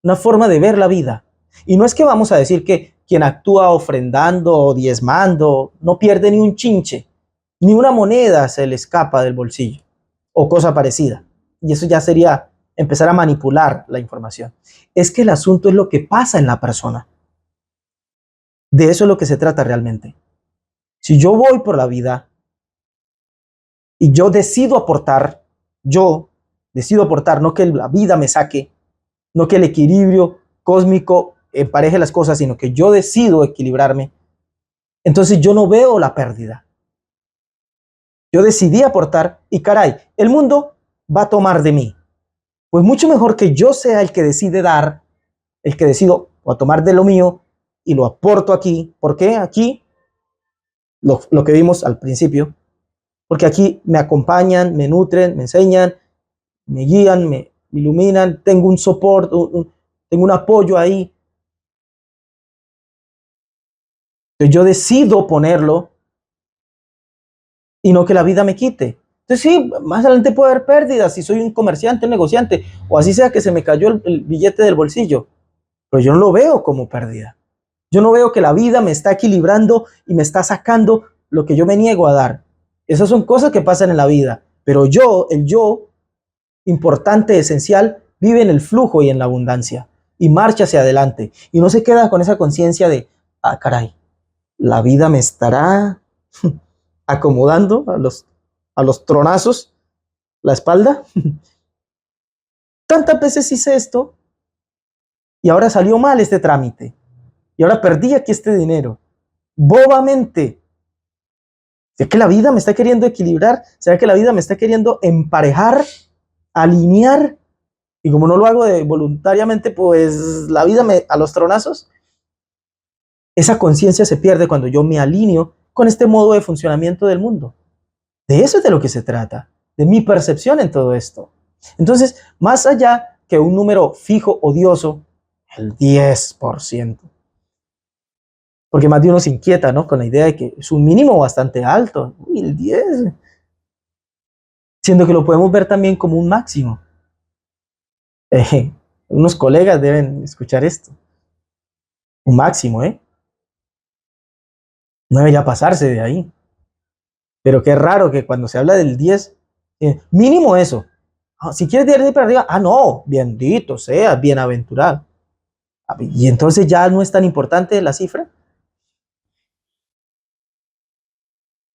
una forma de ver la vida. Y no es que vamos a decir que quien actúa ofrendando o diezmando no pierde ni un chinche, ni una moneda se le escapa del bolsillo o cosa parecida. Y eso ya sería empezar a manipular la información. Es que el asunto es lo que pasa en la persona. De eso es lo que se trata realmente. Si yo voy por la vida y yo decido aportar, no que la vida me saque, no que el equilibrio cósmico empareje las cosas, sino que yo decido equilibrarme, entonces yo no veo la pérdida. Yo decidí aportar y caray, el mundo va a tomar de mí. Pues mucho mejor que yo sea el que decide dar, el que decido o a tomar de lo mío y lo aporto aquí. ¿Por qué? Aquí, lo que vimos al principio, porque aquí me acompañan, me nutren, me enseñan, me guían, me iluminan, tengo un soporte, tengo un apoyo ahí. Yo decido ponerlo y no que la vida me quite. Entonces sí, más adelante puede haber pérdidas si soy un comerciante, un negociante, o así sea que se me cayó el billete del bolsillo, pero yo no lo veo como pérdida. Yo no veo que la vida me está equilibrando y me está sacando lo que yo me niego a dar. Esas son cosas que pasan en la vida, pero el yo, importante, esencial, vive en el flujo y en la abundancia y marcha hacia adelante y no se queda con esa conciencia de, ah, caray, la vida me estará acomodando a los tronazos la espalda. Tantas veces hice esto y ahora salió mal este trámite y ahora perdí aquí este dinero bobamente. ¿Será que la vida me está queriendo equilibrar? ¿Será que la vida me está queriendo emparejar, alinear? Y como no lo hago voluntariamente, pues la vida a los tronazos. Esa conciencia se pierde cuando yo me alineo con este modo de funcionamiento del mundo. De eso es de lo que se trata, de mi percepción en todo esto. Entonces, más allá que un número fijo odioso, el 10%, porque más de uno se inquieta, ¿no? Con la idea de que es un mínimo bastante alto. Uy, el 10. Siendo que lo podemos ver también como un máximo. Unos colegas deben escuchar esto. Un máximo, ¿eh? No debería pasarse de ahí. Pero qué raro que cuando se habla del 10, mínimo eso. Si quieres de ahí para arriba, no, bendito sea, bienaventurado. Y entonces ya no es tan importante la cifra.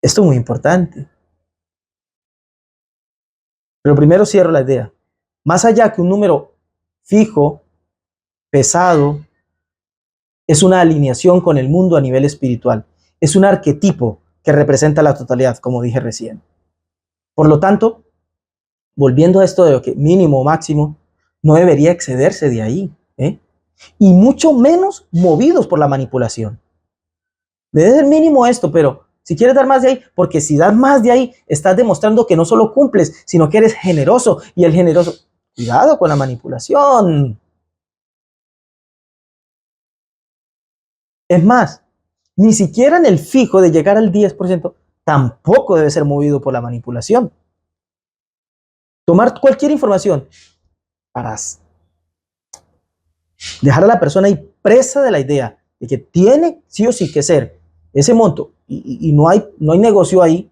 Esto es muy importante. Pero primero cierro la idea. Más allá que un número fijo, pesado, es una alineación con el mundo a nivel espiritual. Es un arquetipo que representa la totalidad, como dije recién. Por lo tanto, volviendo a esto de lo que mínimo o máximo, no debería excederse de ahí, ¿eh? Y mucho menos movidos por la manipulación. Debe ser mínimo esto, pero si quieres dar más de ahí, porque si das más de ahí, estás demostrando que no solo cumples, sino que eres generoso. Y el generoso, cuidado con la manipulación. Es más, ni siquiera en el fijo de llegar al 10%, tampoco debe ser movido por la manipulación. Tomar cualquier información para dejar a la persona ahí presa de la idea de que tiene sí o sí que ser ese monto y no hay negocio ahí,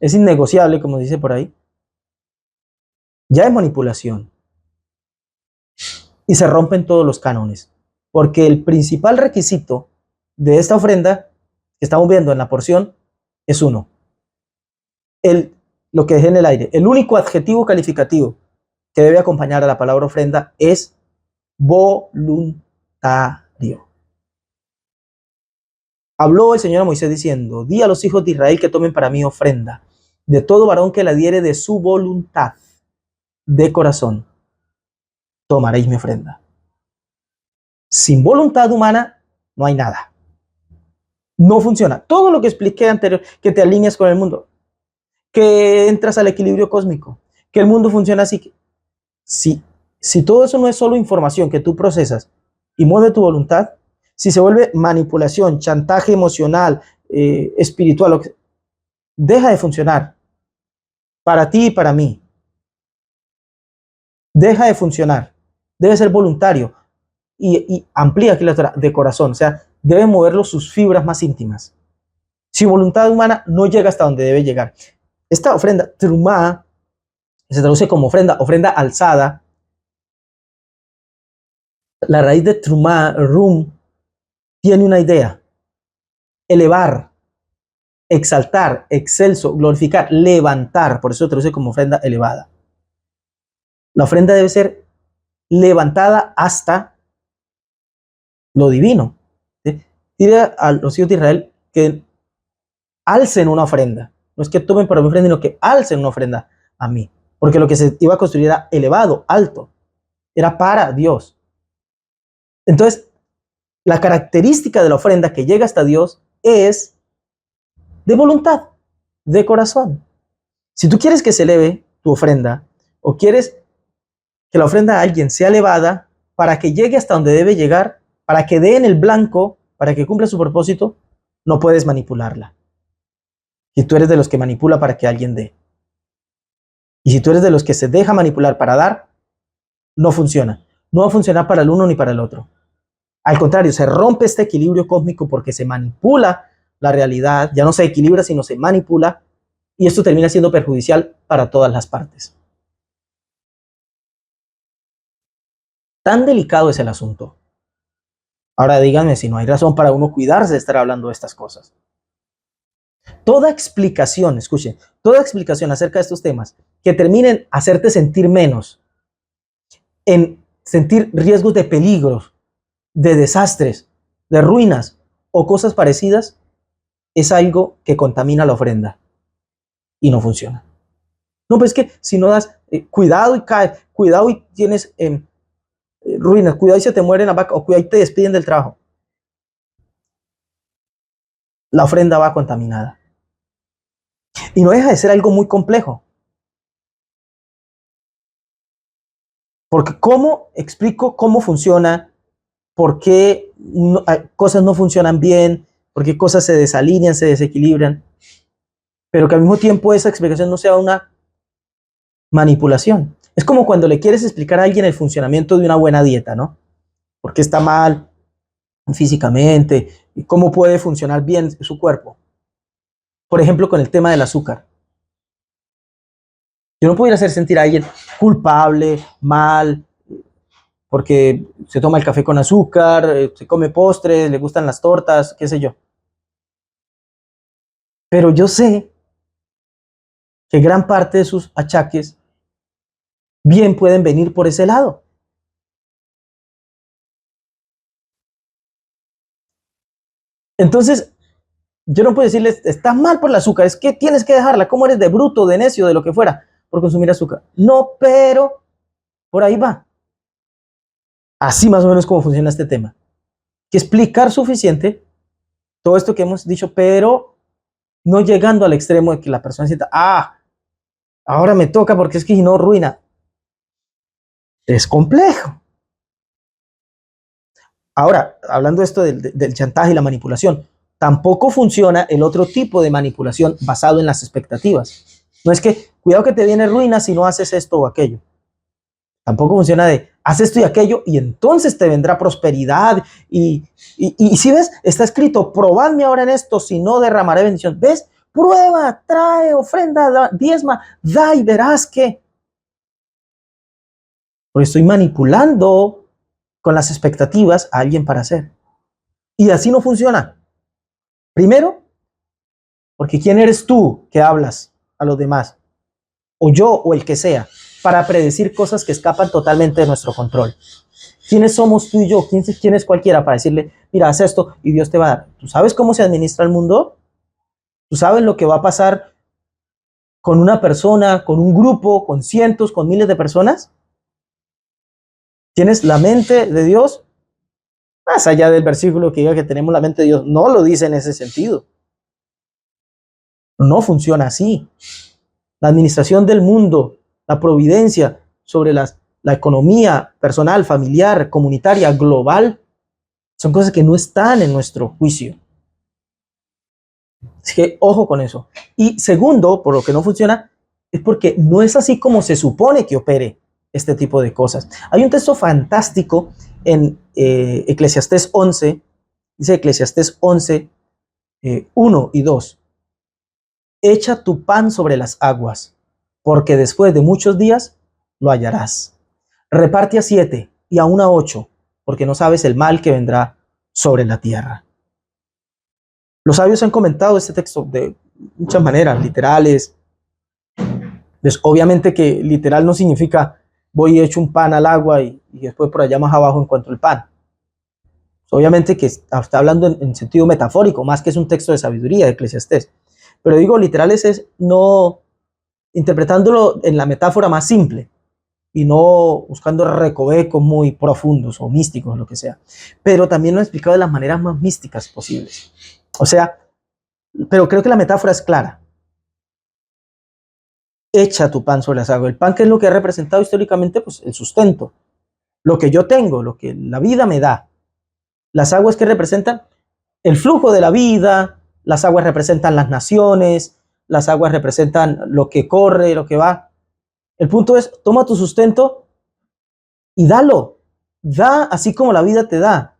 es innegociable, como dice por ahí, ya es manipulación. Y se rompen todos los cánones, porque el principal requisito de esta ofrenda que estamos viendo en la porción es uno, lo que dejé en el aire, el único adjetivo calificativo que debe acompañar a la palabra ofrenda es voluntario. Habló el Señor a Moisés diciendo, di a los hijos de Israel que tomen para mí ofrenda, de todo varón que la diere de su voluntad, de corazón, tomaréis mi ofrenda. Sin voluntad humana no hay nada. No funciona. Todo lo que expliqué anterior, que te alineas con el mundo, que entras al equilibrio cósmico, que el mundo funciona así. Si todo eso no es solo información que tú procesas y mueve tu voluntad, si se vuelve manipulación, chantaje emocional, espiritual, deja de funcionar para ti y para mí. Deja de funcionar. Debe ser voluntario y amplía aquí la Torah de corazón. O sea, debe moverlo sus fibras más íntimas. Sin voluntad humana no llega hasta donde debe llegar. Esta ofrenda, trumá, se traduce como ofrenda, ofrenda alzada. La raíz de trumá, rum, tiene una idea: elevar, exaltar, excelso, glorificar, levantar. Por eso se traduce como ofrenda elevada. La ofrenda debe ser levantada hasta lo divino. ¿Sí? Dile a los hijos de Israel que alcen una ofrenda. No es que tomen para mi ofrenda, sino que alcen una ofrenda a mí. Porque lo que se iba a construir era elevado, alto. Era para Dios. Entonces, la característica de la ofrenda que llega hasta Dios es de voluntad, de corazón. Si tú quieres que se eleve tu ofrenda, o quieres que la ofrenda a alguien sea elevada, para que llegue hasta donde debe llegar, para que dé en el blanco, para que cumpla su propósito, no puedes manipularla. Si tú eres de los que manipula para que alguien dé, y si tú eres de los que se deja manipular para dar, no funciona. No va a funcionar para el uno ni para el otro. Al contrario, se rompe este equilibrio cósmico porque se manipula la realidad, ya no se equilibra, sino se manipula, y esto termina siendo perjudicial para todas las partes. Tan delicado es el asunto. Ahora díganme si no hay razón para uno cuidarse de estar hablando de estas cosas. Toda explicación, escuchen, toda explicación acerca de estos temas que terminen hacerte sentir menos, en sentir riesgos de peligros, de desastres, de ruinas o cosas parecidas, es algo que contamina la ofrenda y no funciona. No, pues es que si no das cuidado y caes, cuidado y tienes ruinas, cuidado y se te mueren la vaca, o cuidado y te despiden del trabajo. La ofrenda va contaminada. Y no deja de ser algo muy complejo. Porque ¿cómo explico cómo funciona? ¿Por qué cosas no funcionan bien? ¿Por qué cosas se desalinean, se desequilibran? Pero que al mismo tiempo esa explicación no sea una manipulación. Es como cuando le quieres explicar a alguien el funcionamiento de una buena dieta, ¿no? ¿Por qué está mal físicamente? ¿Y cómo puede funcionar bien su cuerpo? Por ejemplo, con el tema del azúcar. Yo no pudiera hacer sentir a alguien culpable, mal, porque se toma el café con azúcar, se come postres, le gustan las tortas, qué sé yo. Pero yo sé que gran parte de sus achaques bien pueden venir por ese lado. Entonces, yo no puedo decirles, estás mal por el azúcar, es que tienes que dejarla, ¿cómo eres de bruto, de necio, de lo que fuera, por consumir azúcar? No, pero por ahí va. Así más o menos como funciona este tema. Que explicar suficiente todo esto que hemos dicho, pero no llegando al extremo de que la persona sienta, ahora me toca porque es que si no ruina. Es complejo. Ahora, hablando esto del chantaje y la manipulación, tampoco funciona el otro tipo de manipulación basado en las expectativas. No es que, cuidado que te viene ruina si no haces esto o aquello. Tampoco funciona de, haz esto y aquello y entonces te vendrá prosperidad. Y si ves, está escrito, probadme ahora en esto, si no derramaré bendición. ¿Ves? Prueba, trae, ofrenda, diezma, da y verás que. Porque estoy manipulando con las expectativas a alguien para hacer. Y así no funciona. Primero, porque ¿quién eres tú que hablas a los demás? O yo o el que sea, para predecir cosas que escapan totalmente de nuestro control. ¿Quiénes somos tú y yo? ¿Quién es cualquiera para decirle, mira, haz esto y Dios te va a dar? ¿Tú sabes cómo se administra el mundo? ¿Tú sabes lo que va a pasar con una persona, con un grupo, con cientos, con miles de personas? ¿Tienes la mente de Dios? Más allá del versículo que diga que tenemos la mente de Dios, no lo dice en ese sentido. No funciona así. La administración del mundo, la providencia sobre la economía personal, familiar, comunitaria, global, son cosas que no están en nuestro juicio. Así que ojo con eso. Y segundo, por lo que no funciona, es porque no es así como se supone que opere este tipo de cosas. Hay un texto fantástico en Eclesiastés 11, dice Eclesiastés 11, 1 y 2. Echa tu pan sobre las aguas, porque después de muchos días lo hallarás. Reparte a 7 y aún a 8, porque no sabes el mal que vendrá sobre la tierra. Los sabios han comentado este texto de muchas maneras, literales. Pues obviamente que literal no significa voy y echo un pan al agua y después por allá más abajo encuentro el pan. Obviamente que está hablando en sentido metafórico, más que es un texto de sabiduría de Eclesiastés. Pero digo literales es no interpretándolo en la metáfora más simple y no buscando recovecos muy profundos o místicos, lo que sea. Pero también lo he explicado de las maneras más místicas posibles. O sea, pero creo que la metáfora es clara. Echa tu pan sobre las aguas. El pan, que es lo que ha representado históricamente, pues el sustento, lo que yo tengo, lo que la vida me da. Las aguas, que representan el flujo de la vida, las aguas representan las naciones, las aguas representan lo que corre, lo que va. El punto es, toma tu sustento y dalo. Da así como la vida te da,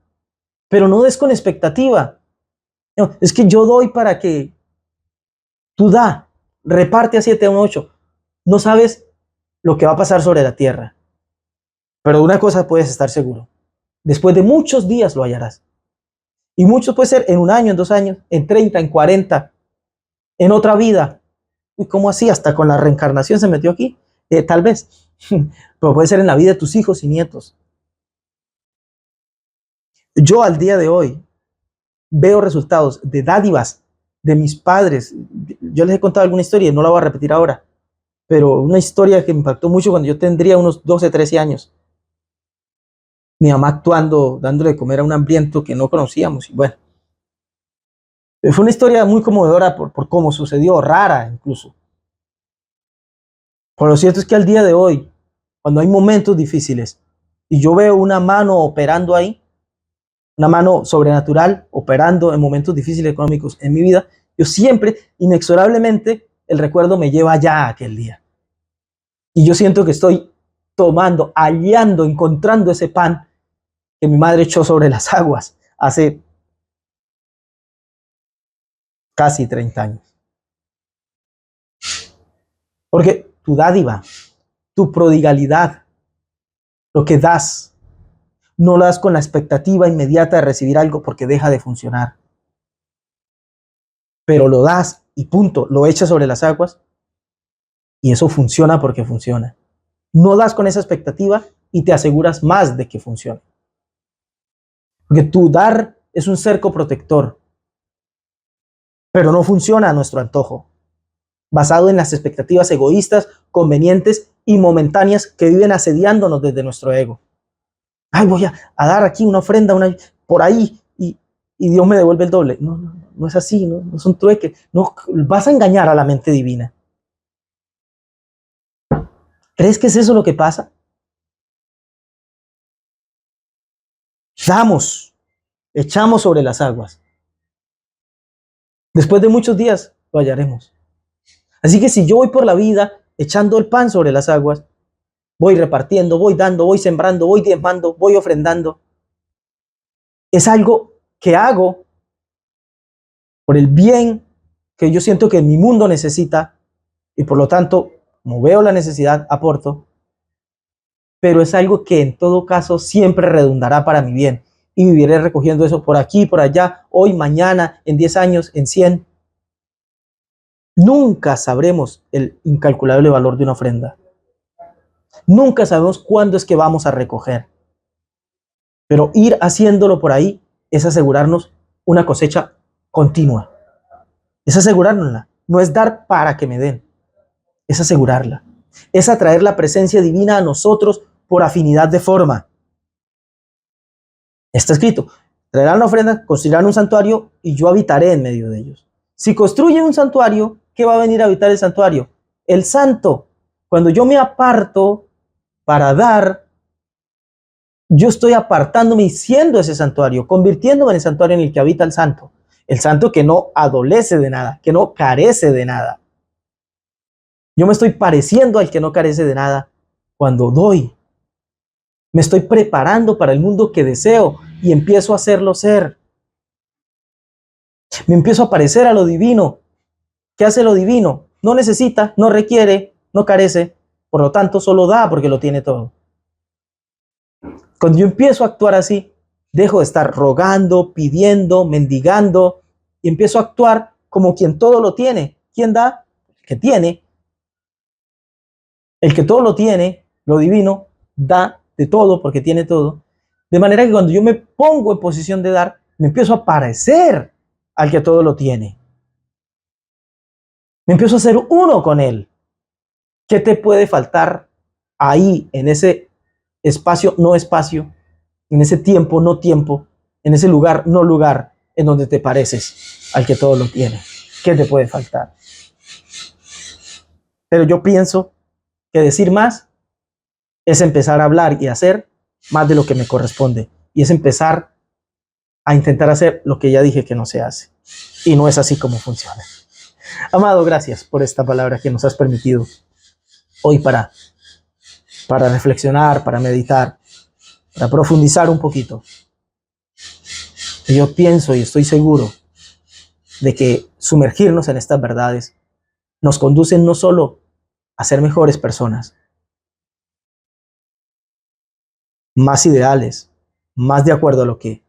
pero no des con expectativa. No, es que yo doy para que tú da, reparte a 7, a 1, 8. No sabes lo que va a pasar sobre la tierra, pero de una cosa puedes estar seguro. Después de muchos días lo hallarás. Y muchos puede ser en un año, en 2 años, en 30, en 40, en otra vida. ¿Y cómo así? Hasta con la reencarnación se metió aquí. Tal vez. Pero puede ser en la vida de tus hijos y nietos. Yo al día de hoy veo resultados de dádivas de mis padres. Yo les he contado alguna historia y no la voy a repetir ahora, pero una historia que me impactó mucho cuando yo tendría unos 12, 13 años. Mi mamá actuando, dándole de comer a un hambriento que no conocíamos. Y bueno, fue una historia muy conmovedora por cómo sucedió, rara incluso. Pero lo cierto es que al día de hoy, cuando hay momentos difíciles y yo veo una mano operando ahí, una mano sobrenatural operando en momentos difíciles económicos en mi vida, yo siempre, inexorablemente, el recuerdo me lleva allá a aquel día. Y yo siento que estoy tomando, hallando, encontrando ese pan que mi madre echó sobre las aguas hace casi 30 años. Porque tu dádiva, tu prodigalidad, lo que das, no lo das con la expectativa inmediata de recibir algo porque deja de funcionar. Pero lo das y punto, lo echas sobre las aguas y eso funciona porque funciona. No das con esa expectativa y te aseguras más de que funcione. Porque tu dar es un cerco protector, pero no funciona a nuestro antojo, basado en las expectativas egoístas, convenientes y momentáneas que viven asediándonos desde nuestro ego. Ay, voy a dar aquí una ofrenda por ahí y Dios me devuelve el doble. No es así, no son trueques. No, vas a engañar a la mente divina. ¿Crees que es eso lo que pasa? Damos, echamos sobre las aguas. Después de muchos días lo hallaremos. Así que si yo voy por la vida echando el pan sobre las aguas, voy repartiendo, voy dando, voy sembrando, voy diezmando, voy ofrendando, es algo que hago por el bien que yo siento que mi mundo necesita y por lo tanto, como veo la necesidad, aporto, pero es algo que en todo caso siempre redundará para mi bien y viviré recogiendo eso por aquí, por allá, hoy, mañana, en 10 años, en 100. Nunca sabremos el incalculable valor de una ofrenda. Nunca sabemos cuándo es que vamos a recoger. Pero ir haciéndolo por ahí es asegurarnos una cosecha continua. Es asegurárnosla. No es dar para que me den. Es asegurarla. Es atraer la presencia divina a nosotros por afinidad de forma. Está escrito, traerán la ofrenda, construirán un santuario y yo habitaré en medio de ellos. Si construyen un santuario, ¿qué va a venir a habitar el santuario? El santo. Cuando yo me aparto para dar, yo estoy apartándome y siendo ese santuario, convirtiéndome en el santuario en el que habita el santo que no adolece de nada, que no carece de nada. Yo me estoy pareciendo al que no carece de nada cuando doy. Me estoy preparando para el mundo que deseo y empiezo a hacerlo ser. Me empiezo a parecer a lo divino. ¿Qué hace lo divino? No necesita, no requiere, no carece, por lo tanto solo da porque lo tiene todo. Cuando yo empiezo a actuar así, dejo de estar rogando, pidiendo, mendigando y empiezo a actuar como quien todo lo tiene. ¿Quién da? El que tiene. El que todo lo tiene, lo divino, da de todo porque tiene todo. De manera que cuando yo me pongo en posición de dar, me empiezo a parecer al que todo lo tiene. Me empiezo a hacer uno con él. ¿Qué te puede faltar ahí, en ese espacio, no espacio, en ese tiempo, no tiempo, en ese lugar, no lugar, en donde te pareces al que todo lo tiene? ¿Qué te puede faltar? Pero yo pienso que decir más es empezar a hablar y hacer más de lo que me corresponde. Y es empezar a intentar hacer lo que ya dije que no se hace. Y no es así como funciona. Amado, gracias por esta palabra que nos has permitido hoy para reflexionar, para meditar, para profundizar un poquito. Y yo pienso y estoy seguro de que sumergirnos en estas verdades nos conducen no solo a ser mejores personas, más ideales, más de acuerdo a lo que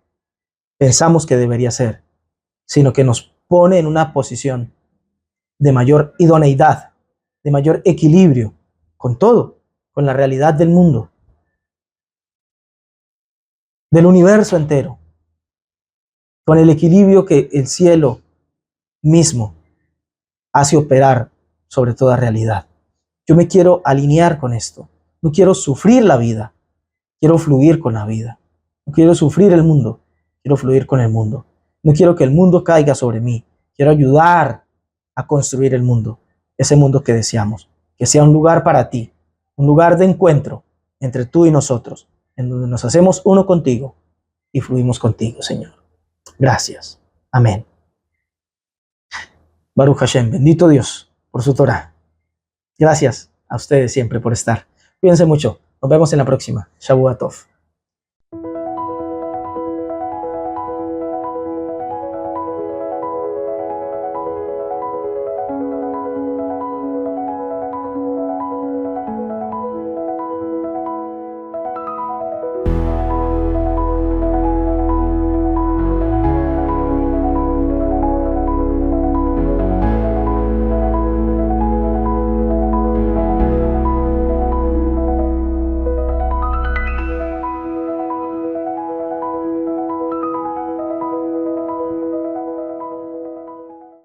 pensamos que debería ser, sino que nos pone en una posición de mayor idoneidad, de mayor equilibrio con todo, con la realidad del mundo, del universo entero, con el equilibrio que el cielo mismo hace operar sobre toda realidad. Yo me quiero alinear con esto. No quiero sufrir la vida, quiero fluir con la vida. No quiero sufrir el mundo, quiero fluir con el mundo. No quiero que el mundo caiga sobre mí, quiero ayudar a construir el mundo, ese mundo que deseamos, que sea un lugar para ti, un lugar de encuentro entre tú y nosotros, en donde nos hacemos uno contigo y fluimos contigo, Señor. Gracias. Amén. Baruch Hashem, bendito Dios por su Torah. Gracias a ustedes siempre por estar. Cuídense mucho. Nos vemos en la próxima. Shavua Tov.